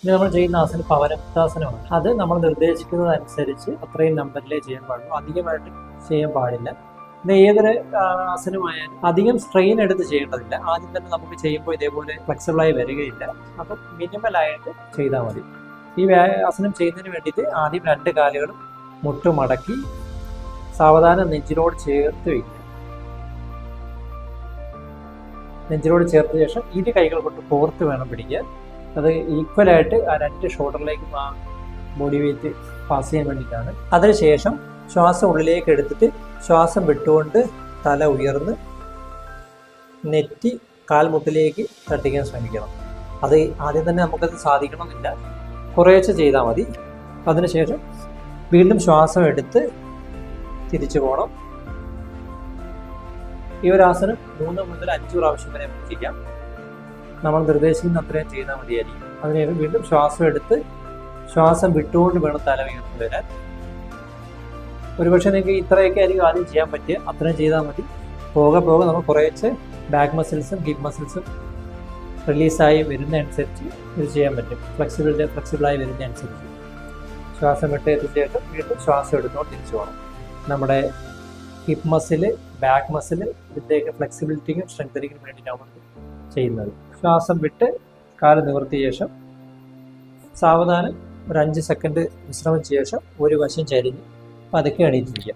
ഇനി നമ്മൾ ചെയ്യുന്ന ആസനം പവനമുക്താസനമാണ്. അത് നമ്മൾ നിർദ്ദേശിക്കുന്നതനുസരിച്ച് അത്രയും നമ്പറിലേ ചെയ്യാൻ പാടുള്ളൂ, അധികമായിട്ട് ചെയ്യാൻ പാടില്ല. ഇത് ഏതൊരു ആസനമായാലും അധികം സ്ട്രെയിൻ എടുത്ത് ചെയ്യേണ്ടതില്ല. ആദ്യം തന്നെ നമുക്ക് ചെയ്യുമ്പോൾ ഇതേപോലെ ഫ്ലെക്സിബിളായി വരികയില്ല. അപ്പം മിനിമലായിട്ട് ചെയ്താൽ മതി. ഈ ആസനം ചെയ്യുന്നതിന് വേണ്ടിയിട്ട് ആദ്യം 2 കാലുകളും മുട്ട് മടക്കി സാവധാനം നെഞ്ചിനോട് ചേർത്ത് വയ്ക്കുക. നെഞ്ചിനോട് ചേർത്ത ശേഷം 2 കൈകൾ കൊണ്ട് കോർത്ത് വേണം പിടിക്കാൻ. അത് ഈക്വലായിട്ട് ആ 2 ഷോൾഡറിലേക്കും ആ ബോഡി വെയിറ്റ് പാസ് ചെയ്യാൻ വേണ്ടിയിട്ടാണ്. അതിനുശേഷം ശ്വാസം ഉള്ളിലേക്ക് എടുത്തിട്ട് ശ്വാസം വിട്ടുകൊണ്ട് തല ഉയർന്ന് നെറ്റി കാൽമുട്ടിലേക്ക് തട്ടിക്കാൻ ശ്രമിക്കണം. അത് ആദ്യം തന്നെ നമുക്കത് സാധിക്കണമെന്നില്ല, കുറേശ്ശെ ചെയ്താൽ മതി. അതിനുശേഷം വീണ്ടും ശ്വാസം എടുത്ത് തിരിച്ചു പോകണം. ഈ ഒരു ആസനം 3 മുതൽ 5 പ്രാവശ്യം വരെ നമുക്ക് ചെയ്യാം. നമ്മൾ നിർദ്ദേശിക്കുന്ന അത്രയും ചെയ്താൽ മതിയായിരിക്കും. അതിനുശേഷം വീണ്ടും ശ്വാസം എടുത്ത് ശ്വാസം വിട്ടുകൊണ്ട് വേണം തല ഉയർന്നു വരാൻ. ഒരുപക്ഷെ നിങ്ങൾക്ക് ഇത്രയൊക്കെ ആയിരിക്കും ആദ്യം ചെയ്യാൻ പറ്റുക, അത്രയും ചെയ്താൽ മതി. പോകെ നമ്മൾ കുറേശ്ശെ ബാക്ക് മസിൽസും ഹിപ്പ് മസിൽസും റിലീസായി വരുന്നതനുസരിച്ച് ഇത് ചെയ്യാൻ പറ്റും. ഫ്ലെക്സിബിളായി വരുന്നതനുസരിച്ച് ശ്വാസം വിട്ടതിന് ശേഷം വീണ്ടും ശ്വാസം എടുത്തുകൊണ്ട് തിരിച്ചു പോകണം. നമ്മുടെ ഹിപ്പ് മസിൽ, ബാക്ക് മസിൽ, ഇതിൻ്റെയൊക്കെ ഫ്ലെക്സിബിലിറ്റിക്കും സ്ട്രെങ്തനിങ്ങിനും വേണ്ടിയിട്ടാണ് ചെയ്യുന്നത്. ശ്വാസം വിട്ട് കാല് നിവർത്തിയ ശേഷം സാവധാനം ഒരു 5 സെക്കൻഡ് വിശ്രമിച്ച ശേഷം ഒരു വശം ചരിഞ്ഞ് പതുക്കെ എണീറ്റിരിക്കുക.